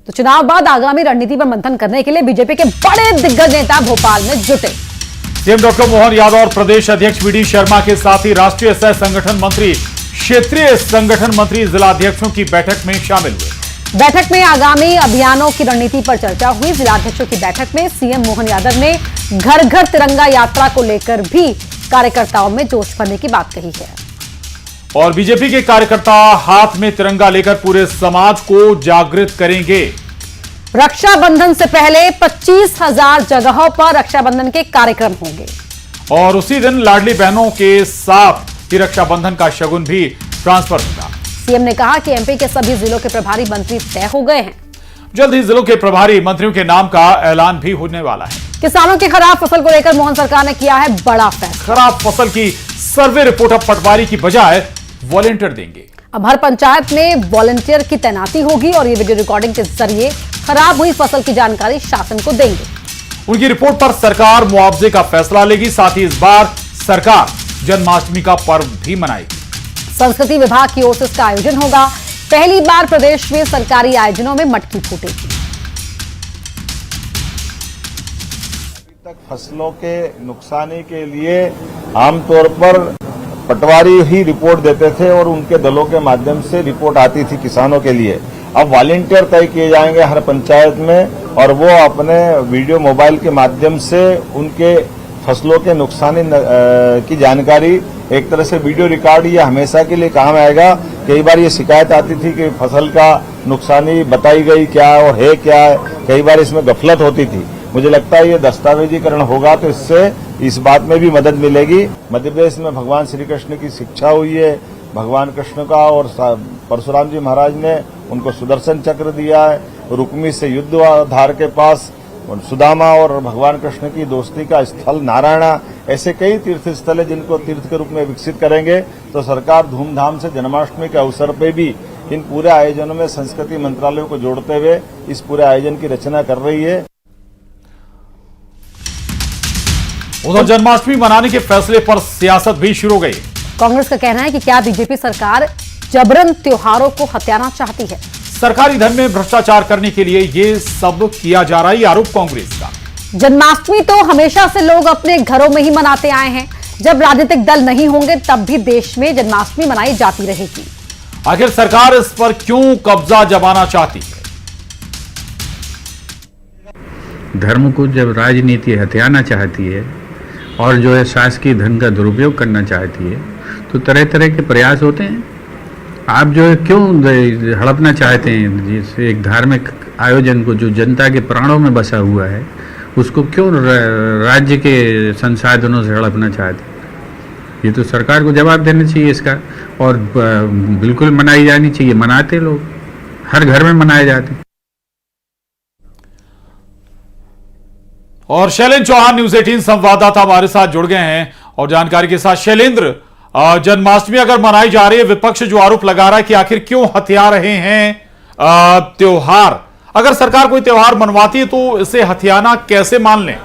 तो चुनाव बाद आगामी रणनीति पर मंथन करने के लिए बीजेपी के बड़े दिग्गज नेता भोपाल में जुटे। सीएम डॉक्टर मोहन यादव और प्रदेश अध्यक्ष वी डी शर्मा के साथ ही राष्ट्रीय सह संगठन मंत्री, क्षेत्रीय संगठन मंत्री, जिलाध्यक्षों की बैठक में शामिल हुए। बैठक में आगामी अभियानों की रणनीति पर चर्चा हुई। जिलाध्यक्षों की बैठक में सीएम मोहन यादव ने घर घर तिरंगा यात्रा को लेकर भी कार्यकर्ताओं में जोश भरने की बात कही है। और बीजेपी के कार्यकर्ता हाथ में तिरंगा लेकर पूरे समाज को जागृत करेंगे। रक्षाबंधन से पहले 25,000 जगहों पर रक्षाबंधन के कार्यक्रम होंगे और उसी दिन लाडली बहनों के साथ ही रक्षाबंधन का शगुन भी ट्रांसफर होगा। सीएम ने कहा कि एमपी के सभी जिलों के प्रभारी मंत्री तय हो गए हैं। जल्द ही जिलों के प्रभारी मंत्रियों के नाम का ऐलान भी होने वाला है। किसानों की खराब फसल को लेकर मोहन सरकार ने किया है बड़ा फैसला। खराब फसल की सर्वे रिपोर्ट अब पटवारी की बजाय वॉलंटियर देंगे। अब हर पंचायत में वॉलंटियर की तैनाती होगी और ये वीडियो रिकॉर्डिंग के जरिए खराब हुई फसल की जानकारी शासन को देंगे। उनकी रिपोर्ट पर सरकार मुआवजे का फैसला लेगी। साथ ही इस बार सरकार जन्माष्टमी का पर्व भी मनाएगी। संस्कृति विभाग की ओर से इसका आयोजन होगा। पहली बार प्रदेश में सरकारी आयोजनों में मटकी फूटेगी। अभी तक फसलों के नुकसानी के लिए आमतौर पर पटवारी ही रिपोर्ट देते थे और उनके दलों के माध्यम से रिपोर्ट आती थी किसानों के लिए। अब वॉलंटियर तय किए जाएंगे हर पंचायत में और वो अपने वीडियो मोबाइल के माध्यम से उनके फसलों के नुकसानी की जानकारी एक तरह से वीडियो रिकॉर्ड ये हमेशा के लिए काम आएगा। कई बार ये शिकायत आती थी कि फसल का नुकसानी बताई गई क्या और है क्या है, कई बार इसमें गफलत होती थी। मुझे लगता है ये दस्तावेजीकरण होगा तो इससे इस बात में भी मदद मिलेगी। मध्य प्रदेश में भगवान श्री कृष्ण की शिक्षा हुई है, भगवान कृष्ण का, और परशुराम जी महाराज ने उनको सुदर्शन चक्र दिया है। रुक्मी से युद्ध हुआ धार के पास, सुदामा और भगवान कृष्ण की दोस्ती का स्थल नारायणा, ऐसे कई तीर्थ स्थल है जिनको तीर्थ के रूप में विकसित करेंगे। तो सरकार धूमधाम से जन्माष्टमी के अवसर पर भी इन पूरे आयोजनों में संस्कृति मंत्रालय को जोड़ते हुए इस पूरे आयोजन की रचना कर रही है। उधर जन्माष्टमी मनाने के फैसले पर सियासत भी शुरू हो गई। कांग्रेस का कहना है कि क्या बीजेपी सरकार जबरन त्योहारों को हथियाना चाहती है। सरकारी धन में भ्रष्टाचार करने के लिए ये सब किया जा रहा है, आरोप कांग्रेस का। जन्माष्टमी तो हमेशा से लोग अपने घरों में ही मनाते आए हैं। जब राजनीतिक दल नहीं होंगे तब भी देश में जन्माष्टमी मनाई जाती रहेगी। आखिर सरकार इस पर क्यों कब्जा जमाना चाहती है? धर्म को जब राजनीति हथियाना चाहती है और जो है शासकीय धन का दुरुपयोग करना चाहती है तो तरह तरह के प्रयास होते हैं। आप जो है क्यों हड़पना चाहते हैं जिससे एक धार्मिक आयोजन को जो जनता के प्राणों में बसा हुआ है उसको क्यों राज्य के संसाधनों से हड़पना चाहते हैं? ये तो सरकार को जवाब देना चाहिए इसका, और बिल्कुल मनाई जानी चाहिए। मनाते लोग, हर घर में मनाए जाते हैं। और शैलेंद्र चौहान न्यूज 18 संवाददाता हमारे साथ जुड़ गए हैं और जानकारी के साथ। शैलेंद्र, जन्माष्टमी अगर मनाई जा रही है, विपक्ष जो आरोप लगा रहा है कि आखिर क्यों हथिया रहे हैं त्योहार, अगर सरकार कोई त्योहार मनवाती है तो इसे हथियाना कैसे मान लें?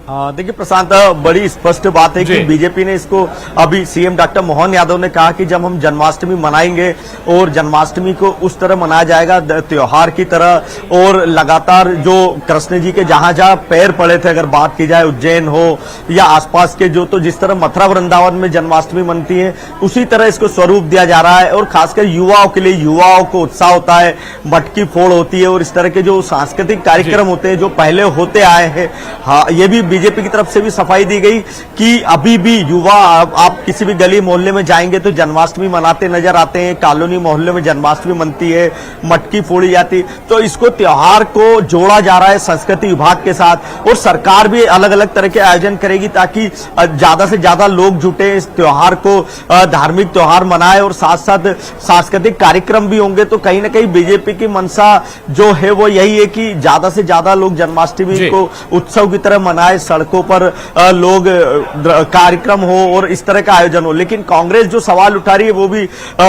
देखिए प्रशांत, बड़ी स्पष्ट बात है कि बीजेपी ने इसको, अभी सीएम डॉक्टर मोहन यादव ने कहा कि जब हम जन्माष्टमी मनाएंगे और जन्माष्टमी को उस तरह मनाया जाएगा त्योहार की तरह, और लगातार जो कृष्ण जी के जहां जहां पैर पड़े थे, अगर बात की जाए उज्जैन हो या आसपास के जो, तो जिस तरह मथुरा वृंदावन में जन्माष्टमी मनती है उसी तरह इसको स्वरूप दिया जा रहा है। और खासकर युवाओं के लिए, युवाओं को उत्साह होता है, मटकी फोड़ होती है और इस तरह के जो सांस्कृतिक कार्यक्रम होते हैं जो पहले होते आए हैं। हाँ, ये भी बीजेपी की तरफ से भी सफाई दी गई कि अभी भी युवा, आप किसी भी गली मोहल्ले में जाएंगे तो जन्माष्टमी मनाते नजर आते हैं। कॉलोनी मोहल्ले में जन्माष्टमी मनती है, मटकी फोड़ी जाती, तो इसको त्योहार को जोड़ा जा रहा है संस्कृति विभाग के साथ। और सरकार भी अलग अलग तरह के आयोजन करेगी ताकि ज्यादा से ज्यादा लोग जुटे, इस त्योहार को धार्मिक त्योहार मनाए और साथ साथ सांस्कृतिक कार्यक्रम भी होंगे। तो कहीं ना कहीं बीजेपी की मंशा जो है वो यही है कि ज्यादा से ज्यादा लोग जन्माष्टमी को उत्सव की तरह मनाए, सड़कों पर लोग कार्यक्रम हो और इस तरह का आयोजन हो। लेकिन कांग्रेस जो सवाल उठा रही है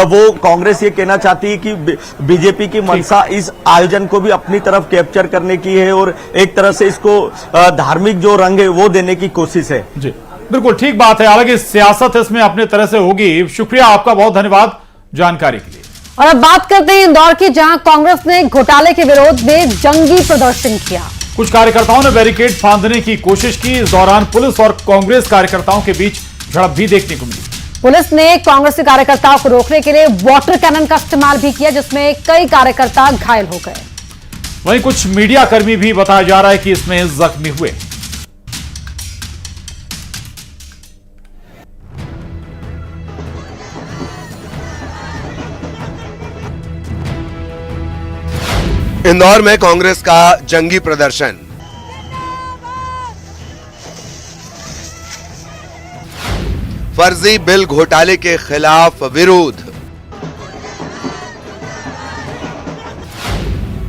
वो कांग्रेस ये कहना चाहती है कि बीजेपी की मंशा इस आयोजन को भी अपनी तरफ कैप्चर करने की है और एक तरह से इसको धार्मिक जो रंग है वो देने की कोशिश है। जी बिल्कुल ठीक बात है। हालांकि सियासत इसमें अपने तरह से होगी। शुक्रिया आपका, बहुत धन्यवाद जानकारी के लिए। और अब बात करते हैं इंदौर की, जहां कांग्रेस ने घोटाले के विरोध में जंगी प्रदर्शन किया। कुछ कार्यकर्ताओं ने बैरिकेड फांदने की कोशिश की। इस दौरान पुलिस और कांग्रेस कार्यकर्ताओं के बीच झड़प भी देखने को मिली। पुलिस ने कांग्रेस के कार्यकर्ताओं को रोकने के लिए वाटर कैनन का इस्तेमाल भी किया, जिसमें कई कार्यकर्ता घायल हो गए। वहीं कुछ मीडिया कर्मी भी बताया जा रहा है कि इसमें जख्मी हुए। इंदौर में कांग्रेस का जंगी प्रदर्शन। फर्जी बिल घोटाले के खिलाफ विरोध।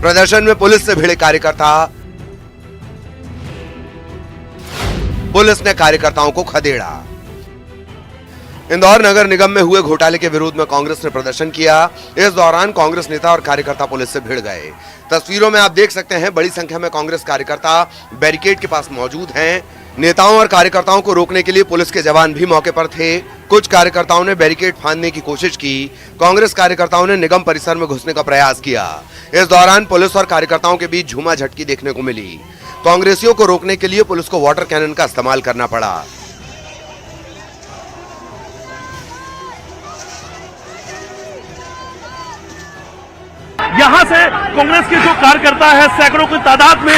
प्रदर्शन में पुलिस से भिड़े कार्यकर्ता, पुलिस ने कार्यकर्ताओं को खदेड़ा। इंदौर नगर निगम में हुए घोटाले के विरोध में कांग्रेस ने प्रदर्शन किया। इस दौरान कांग्रेस नेता और कार्यकर्ता पुलिस से भिड़ गए। तस्वीरों में आप देख सकते हैं, बड़ी संख्या में कांग्रेस कार्यकर्ता बैरिकेड के पास मौजूद हैं। नेताओं और कार्यकर्ताओं को रोकने के लिए पुलिस के जवान भी मौके पर थे। कुछ कार्यकर्ताओं ने बैरिकेड फांदने की कोशिश की। कांग्रेस कार्यकर्ताओं ने निगम परिसर में घुसने का प्रयास किया। इस दौरान पुलिस और कार्यकर्ताओं के बीच झूमा झटकी देखने को मिली। कांग्रेसियों को रोकने के लिए पुलिस को वाटर कैनन का इस्तेमाल करना पड़ा। यहाँ से कांग्रेस के जो कार्यकर्ता है सैकड़ों की तादाद में,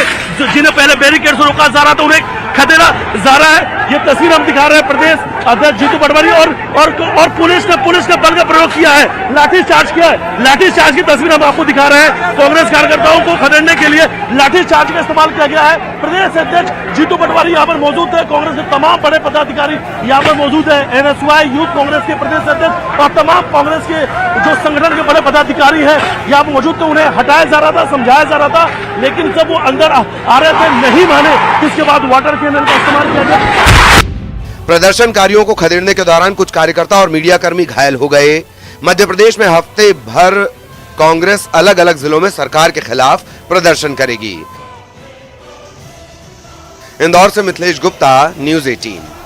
जिन्हें पहले बैरिकेड से रोका जा रहा था, उन्हें खदेड़ा जा रहा है। ये तस्वीर हम दिखा रहे हैं प्रदेश अध्यक्ष जीतू पटवारी और पुलिस ने बल का प्रयोग किया है, लाठीचार्ज किया है। लाठीचार्ज की तस्वीर हम आपको दिखा रहे हैं। कांग्रेस कार्यकर्ताओं को खदेड़ने के लिए लाठीचार्ज का इस्तेमाल किया गया है। प्रदेश अध्यक्ष जीतू पटवारी यहाँ पर मौजूद है। कांग्रेस के तमाम बड़े पदाधिकारी यहाँ पर मौजूद है। एनएसयूआई यूथ कांग्रेस के प्रदेश अध्यक्ष और तमाम कांग्रेस के जो संगठन के बड़े पदाधिकारी हैं यहाँ पर मौजूद थे। उन्हें हटाया जा रहा था, समझाया जा रहा था, लेकिन जब वो अंदर आ रहे थे नहीं माने, इसके बाद वाटर कैनन का इस्तेमाल किया गया। प्रदर्शनकारियों को खदेड़ने के दौरान कुछ कार्यकर्ता और मीडिया कर्मी घायल हो गए। मध्य प्रदेश में हफ्ते भर कांग्रेस अलग अलग जिलों में सरकार के खिलाफ प्रदर्शन करेगी। इंदौर से मिथिलेश गुप्ता, न्यूज़ 18।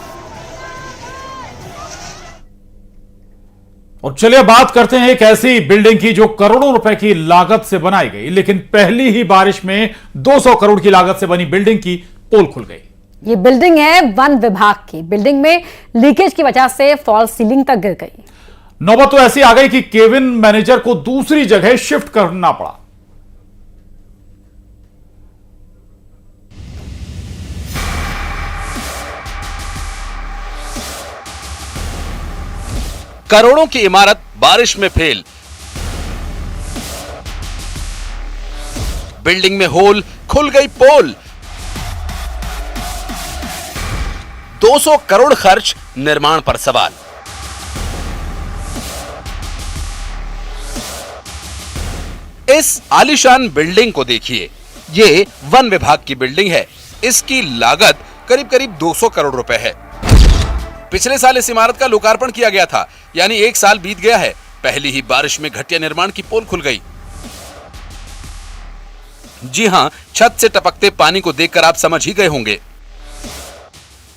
और चलिए बात करते हैं एक ऐसी बिल्डिंग की जो करोड़ों रुपए की लागत से बनाई गई, लेकिन पहली ही बारिश में 200 करोड़ की लागत से बनी बिल्डिंग की पोल खुल गई। ये बिल्डिंग है वन विभाग की। बिल्डिंग में लीकेज की वजह से फॉल सीलिंग तक गिर गई। नौबत तो ऐसी आ गई कि केबिन मैनेजर को दूसरी जगह शिफ्ट करना पड़ा। करोड़ों की इमारत बारिश में फेल। बिल्डिंग में होल, खुल गई पोल। 200 करोड़ खर्च, निर्माण पर सवाल। इस आलीशान बिल्डिंग को देखिए। ये वन विभाग की बिल्डिंग है। इसकी लागत करीब करीब 200 करोड़ रुपए है। पिछले साल इस इमारत का लोकार्पण किया गया था, यानी 1 साल बीत गया है। पहली ही बारिश में घटिया निर्माण की पोल खुल गई। जी हां, छत से टपकते पानी को देखकर आप समझ ही गए होंगे।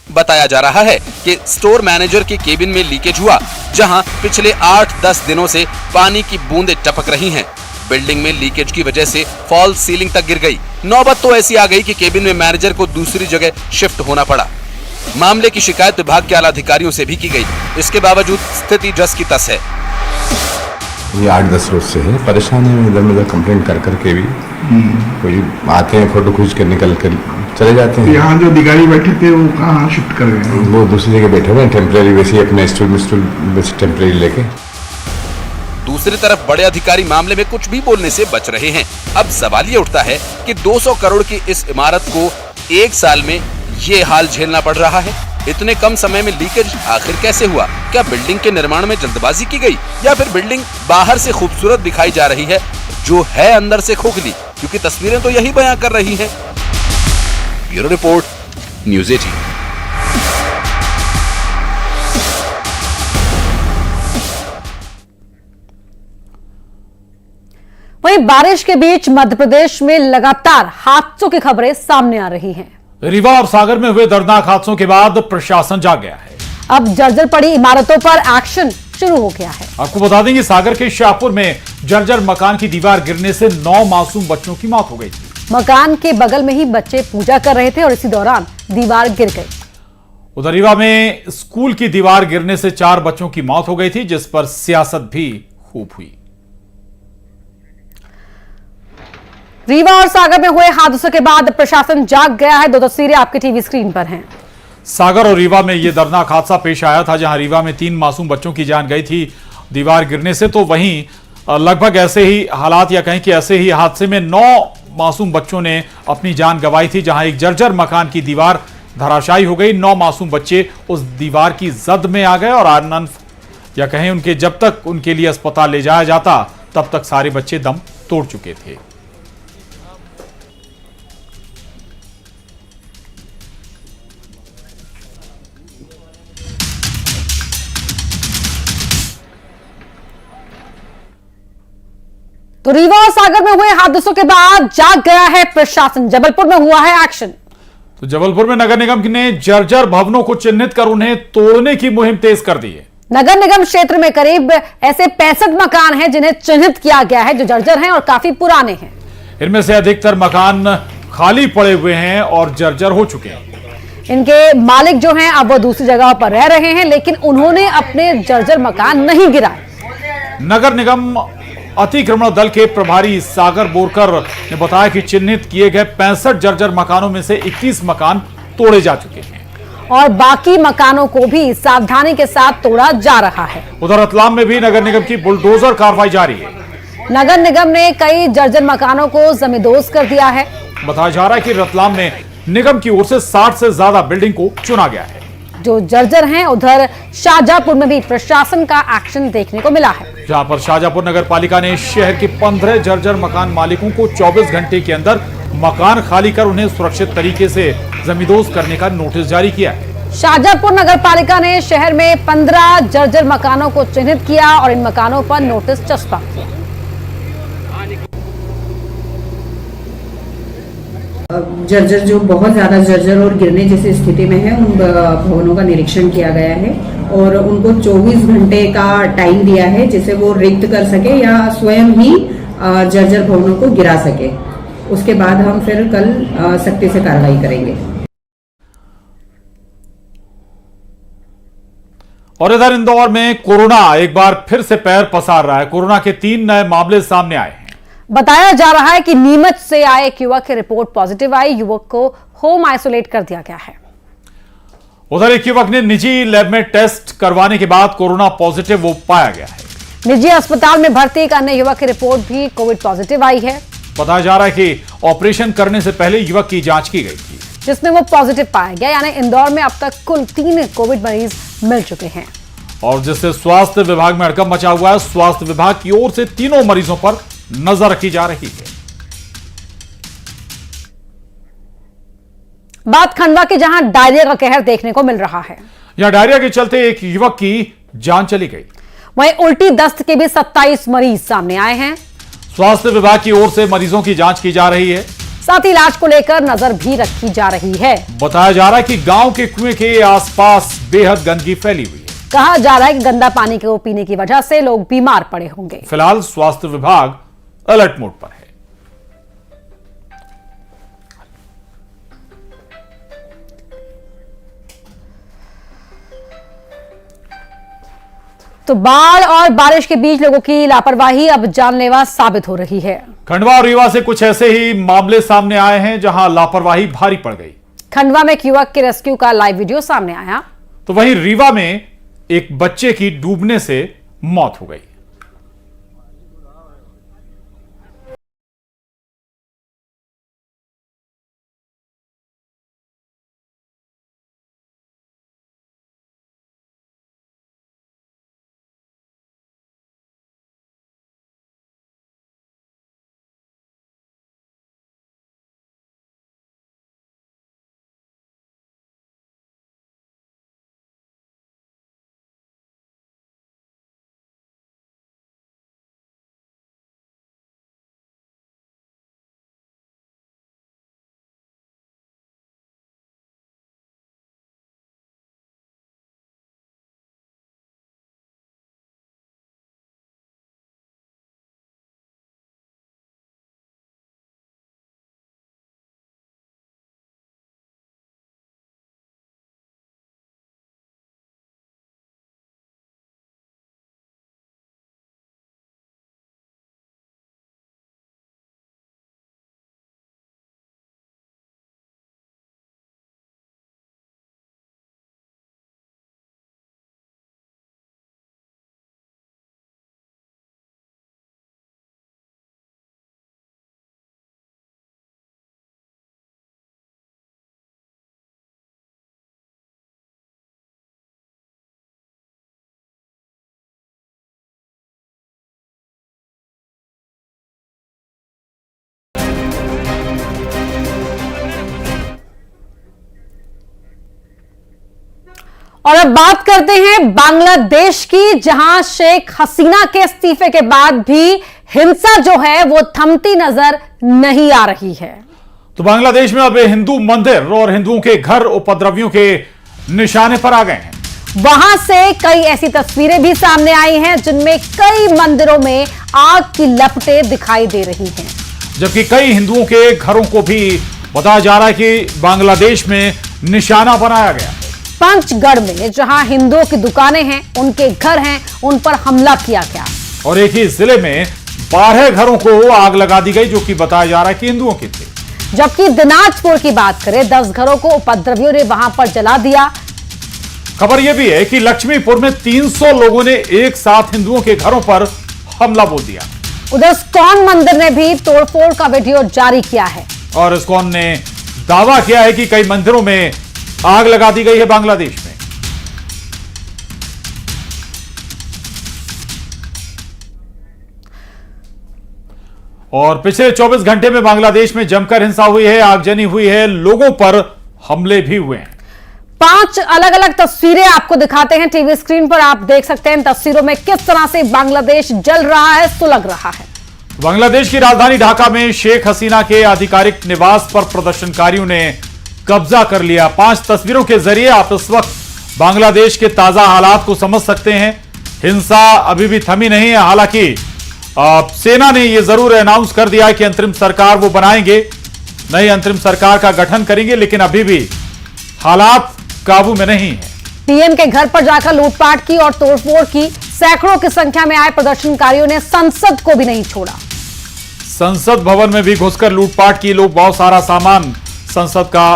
बताया जा रहा है कि स्टोर मैनेजर के केबिन में लीकेज हुआ, जहां पिछले 8-10 दिनों से पानी की बूंदें टपक रही हैं। बिल्डिंग में लीकेज की वजह से फॉल सीलिंग तक गिर गई। नौबत तो ऐसी आ गई कि केबिन में मैनेजर को दूसरी जगह शिफ्ट होना पड़ा। मामले की शिकायत विभाग के आला अधिकारियों से भी की गई। इसके बावजूद स्थिति जस की तस है। ये 8-10 रोज से है परेशानी में, इधर उधर कंप्लेंट कर करके भी कोई आते हैं, फोटो खींच कर निकल कर चले जाते हैं। यहाँ जो अधिकारी बैठे थे वो कहाँ शिफ्ट कर गए? वो दूसरी जगह बैठे हुए हैं टेम्परेरी, वैसे अपने स्टूल टेम्परेरी लेके। दूसरी तरफ बड़े अधिकारी मामले में कुछ भी बोलने से बच रहे हैं। अब सवाल ये उठता है कि 200 करोड़ की इस इमारत को 1 साल में ये हाल झेलना पड़ रहा है। इतने कम समय में लीकेज आखिर कैसे हुआ? क्या बिल्डिंग के निर्माण में जल्दबाजी की गई, या फिर बिल्डिंग बाहर से खूबसूरत दिखाई जा रही है जो है अंदर से खोखली? क्योंकि तस्वीरें तो यही बयां कर रही हैं। Bureau report, news 18। वहीं बारिश के बीच मध्य प्रदेश में लगातार हादसों की खबरें सामने आ रही हैं। रीवा और सागर में हुए दर्दनाक हादसों के बाद प्रशासन जाग गया है। अब जर्जर पड़ी इमारतों पर एक्शन। शुरू हो गया है। आपको बता दें कि सागर के शाहपुर में जर्जर मकान की दीवार गिरने से 9 मासूम बच्चों की मौत हो गई थी। मकान के बगल में ही बच्चे पूजा कर रहे थे और इसी दौरान दीवार गिर गई। उधर रीवा में स्कूल की दीवार गिरने से 4 बच्चों की मौत हो गई थी, जिस पर सियासत भी खूब हुई। रीवा और सागर में हुए हादसों के बाद प्रशासन जाग गया है। 2 तस्वीरें आपकी टीवी स्क्रीन पर हैं। सागर और रीवा में यह दर्दनाक हादसा पेश आया था, जहां रीवा में 3 मासूम बच्चों की जान गई थी दीवार गिरने से, तो वहीं लगभग ऐसे ही हालात या कहें कि ऐसे ही हादसे में 9 मासूम बच्चों ने अपनी जान गंवाई थी, जहां एक जर्जर मकान की दीवार धराशायी हो गई। 9 मासूम बच्चे उस दीवार की जद में आ गए और आनंद या कहें उनके जब तक उनके लिए अस्पताल ले जाया जाता तब तक सारे बच्चे दम तोड़ चुके थे। तो रीवा और सागर में हुए हादसों के बाद जाग गया है प्रशासन। जबलपुर में हुआ है एक्शन। तो जबलपुर में नगर निगम ने जर्जर भवनों को चिन्हित कर उन्हें तोड़ने की मुहिम तेज कर दी है। नगर निगम क्षेत्र में करीब ऐसे 65 मकान हैं जिन्हें चिन्हित किया गया है, जो जर्जर हैं और काफी पुराने हैं। इनमें से अधिकतर मकान खाली पड़े हुए हैं और जर्जर हो चुके हैं। इनके मालिक जो हैं अब वो दूसरी जगह पर रह रहे हैं, लेकिन उन्होंने अपने जर्जर मकान नहीं गिराए। नगर निगम अतिक्रमण दल के प्रभारी सागर बोरकर ने बताया कि चिन्हित किए गए 65 जर्जर मकानों में से 21 मकान तोड़े जा चुके हैं और बाकी मकानों को भी सावधानी के साथ तोड़ा जा रहा है। उधर रतलाम में भी नगर निगम की बुलडोजर कार्रवाई जारी है। नगर निगम ने कई जर्जर मकानों को जमींदोज कर दिया है। बताया जा रहा है कि रतलाम में निगम की ओर से 60 से ज्यादा बिल्डिंग को चुना गया है। जो जर्जर हैं, उधर शाहजहांपुर में भी प्रशासन का एक्शन देखने को मिला है, जहां पर शाहजहांपुर नगर पालिका ने शहर के 15 जर्जर मकान मालिकों को 24 घंटे के अंदर मकान खाली कर उन्हें सुरक्षित तरीके से जमींदोज करने का नोटिस जारी किया है। शाहजहांपुर नगर पालिका ने शहर में 15 जर्जर मकानों को चिन्हित किया और इन मकानों पर नोटिस चस्पा किया। जर्जर जो बहुत ज्यादा जर्जर और गिरने जैसी स्थिति में है, उन भवनों का निरीक्षण किया गया है और उनको 24 घंटे का टाइम दिया है, जिसे वो रिक्त कर सके या स्वयं ही जर्जर भवनों को गिरा सके। उसके बाद हम फिर कल सख्ती से कार्रवाई करेंगे। और इधर इंदौर में कोरोना एक बार फिर से पैर पसार रहा है। कोरोना के 3 नए मामले सामने आए हैं। बताया जा रहा है कि नीमच से आए एक युवक की रिपोर्ट पॉजिटिव आई। युवक को होम आइसोलेट कर दिया गया है। उधर एक युवक ने निजी लैब में टेस्ट करवाने के बाद कोरोना पॉजिटिव वो पाया गया है। निजी अस्पताल में भर्ती एक अन्य युवक की रिपोर्ट भी कोविड पॉजिटिव आई है। बताया जा रहा है कि ऑपरेशन करने से पहले युवक की जांच की गई थी, जिसमें वो पॉजिटिव पाया गया। यानी इंदौर में अब तक कुल 3 कोविड मरीज मिल चुके हैं और जिससे स्वास्थ्य विभाग में हड़कंप मचा हुआ है। स्वास्थ्य विभाग की ओर से तीनों मरीजों पर नजर रखी जा रही है। बात खंडवा की, जहां डायरिया का कहर देखने को मिल रहा है। यहां डायरिया के चलते एक युवक की जान चली गई। वहीं उल्टी दस्त के भी 27 मरीज सामने आए हैं। स्वास्थ्य विभाग की ओर से मरीजों की जांच की जा रही है, साथ ही इलाज को लेकर नजर भी रखी जा रही है। बताया जा रहा है कि गांव के कुएं के आसपास बेहद गंदगी फैली हुई है। कहा जा रहा है कि गंदा पानी को पीने की वजह से लोग बीमार पड़े होंगे। फिलहाल स्वास्थ्य विभाग अलर्ट मोड पर है। तो बाढ़ और बारिश के बीच लोगों की लापरवाही अब जानलेवा साबित हो रही है। खंडवा और रीवा से कुछ ऐसे ही मामले सामने आए हैं, जहां लापरवाही भारी पड़ गई। खंडवा में एक युवक के रेस्क्यू का लाइव वीडियो सामने आया, तो वहीं रीवा में एक बच्चे की डूबने से मौत हो गई। और अब बात करते हैं बांग्लादेश की, जहां शेख हसीना के इस्तीफे के बाद भी हिंसा जो है वो थमती नजर नहीं आ रही है। तो बांग्लादेश में अब हिंदू मंदिर और हिंदुओं के घर उपद्रवियों के निशाने पर आ गए हैं। वहां से कई ऐसी तस्वीरें भी सामने आई हैं जिनमें कई मंदिरों में आग की लपटें दिखाई दे रही हैं, जबकि कई हिंदुओं के घरों को भी बताया जा रहा है कि बांग्लादेश में निशाना बनाया गया। पंचगढ़ में जहां हिंदुओं की दुकानें हैं, उनके घर हैं, उन पर हमला किया गया। और एक ही जिले में 12 घरों को आग लगा दी गई, जो कि बताया जा रहा है कि हिंदुओं की थी। जबकि दिनाजपुर की बात करें, 10 घरों को उपद्रवियों ने वहां पर जला दिया। खबर यह भी है कि लक्ष्मीपुर में 300 लोगों ने एक साथ हिंदुओं के घरों पर हमला बोल दिया। उधर इस्कॉन मंदिर ने भी तोड़फोड़ का वीडियो जारी किया है और इस्कॉन ने दावा किया है कि कई मंदिरों में आग लगा दी गई है बांग्लादेश में। और पिछले 24 घंटे में बांग्लादेश में जमकर हिंसा हुई है, आगजनी हुई है, लोगों पर हमले भी हुए हैं। 5 अलग अलग तस्वीरें आपको दिखाते हैं टीवी स्क्रीन पर। आप देख सकते हैं इन तस्वीरों में किस तरह से बांग्लादेश जल रहा है, सुलग रहा है। बांग्लादेश की राजधानी ढाका में शेख हसीना के आधिकारिक निवास पर प्रदर्शनकारियों ने कब्जा कर लिया। 5 तस्वीरों के जरिए आप इस वक्त बांग्लादेश के ताजा हालात को समझ सकते हैं। हिंसा अभी भी थमी नहीं है। हालांकि सेना ने यह जरूर अनाउंस कर दिया है कि अंतरिम सरकार वो बनाएंगे, नई अंतरिम सरकार का गठन करेंगे, लेकिन अभी भी हालात काबू में नहीं है। पीएम के घर पर जाकर लूटपाट की और तोड़फोड़ की। सैकड़ों की संख्या में आए प्रदर्शनकारियों ने संसद को भी नहीं छोड़ा। संसद भवन में भी घुसकर लूटपाट की। लोग बहुत सारा सामान संसद का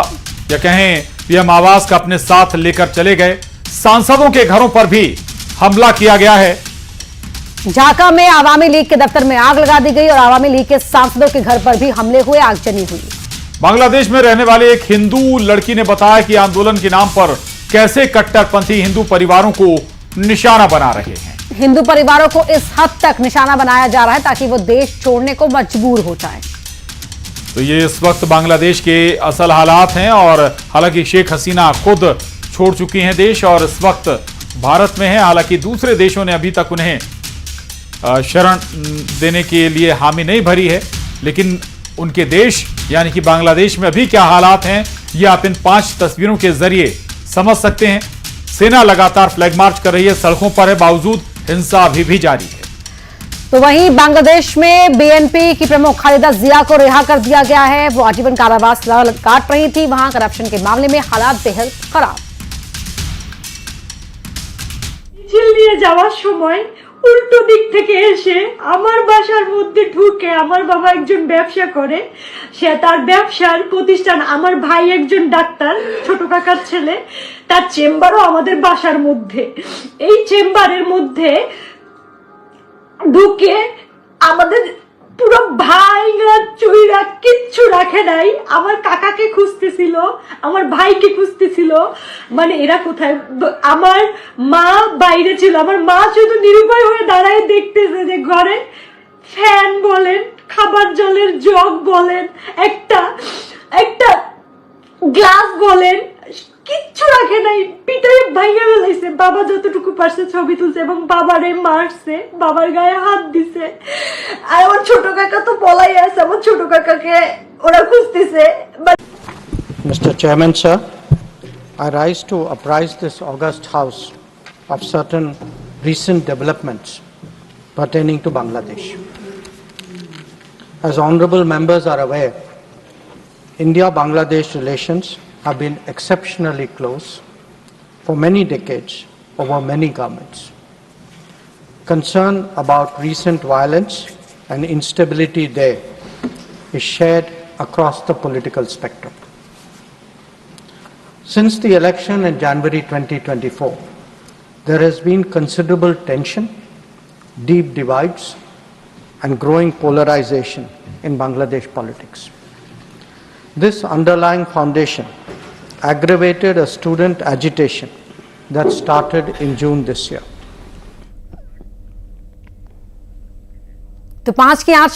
या कहें पीएम आवास का अपने साथ लेकर चले गए। सांसदों के घरों पर भी हमला किया गया है। ढाका में आवामी लीग के दफ्तर में आग लगा दी गई और आवामी लीग के सांसदों के घर पर भी हमले हुए, आगजनी हुई। बांग्लादेश में रहने वाले एक हिंदू लड़की ने बताया कि आंदोलन के नाम पर कैसे कट्टरपंथी हिंदू परिवारों को निशाना बना रहे हैं। हिंदू परिवारों को इस हद तक निशाना बनाया जा रहा है ताकि वो देश छोड़ने को मजबूर हो जाए। तो ये इस वक्त बांग्लादेश के असल हालात हैं। और हालांकि शेख हसीना खुद छोड़ चुकी हैं देश और इस वक्त भारत में है। हालांकि दूसरे देशों ने अभी तक उन्हें शरण देने के लिए हामी नहीं भरी है, लेकिन उनके देश यानी कि बांग्लादेश में अभी क्या हालात हैं ये आप इन 5 तस्वीरों के जरिए समझ सकते हैं। सेना लगातार फ्लैग मार्च कर रही है, सड़कों पर है, बावजूद हिंसा अभी भी जारी है। तो वहीं बांग्लादेश में बीएनपी की प्रमुख खालिदा जिया को रिहा कर दिया गया है। वो आजीवन कारावास काट रही थी। वहां करप्शन के मामले में हालात बेहद खराब। নিয়ে যাওয়ার সময় উল্টো দিক থেকে এসে আমার বাসার মধ্যে ঢুকে, আমার বাবা একজন ব্যবসা করে, সে তার ব্যবসার প্রতিষ্ঠান, আমার ভাই একজন ডাক্তার, ছোট কাকার ছেলে, তার চেম্বারও আমাদের বাসার মধ্যে। এই চেম্বারের মধ্যে ঢুকে আমাদের পুরো ভাইরা চুইরা কিচ্ছু রাখে নাই। আমার কাকাকে খুঁজতেছিল, আমার ভাইকে খুঁজতেছিল, মানে এরা কোথায়। আমার মা বাইরে ছিল, আমার মা শুধু নিরুপায় হয়ে দাঁড়ায় দেখতেছে যে ঘরে ফ্যান বলেন, খাবার জলের জগ বলেন, একটা গ্লাস বলেন, কিচ্ছু রাখে নাই। পিটাই ভাঙে ফেলাইছে। বাবা যতটুকু পারছে ছবি তুলছে এবং বাবারে মারছে, বাবার গায়ে হাত দিছে। আর আমার ছোট কাকা তো পলাই আছে, আমার ছোট কাকাকে ওরা খুঁজতেছে। Mr. Chairman, sir, I rise to apprise this august House of certain recent developments pertaining to Bangladesh. As honorable members are aware, India-Bangladesh relations have been exceptionally close for many decades over many governments. Concern about recent violence and instability there is shared across the political spectrum. Since the election in January 2024, there has been considerable tension, deep divides, and growing polarization in Bangladesh politics. This underlying foundation aggravated a student agitation that started in June this year. तो 5 की 8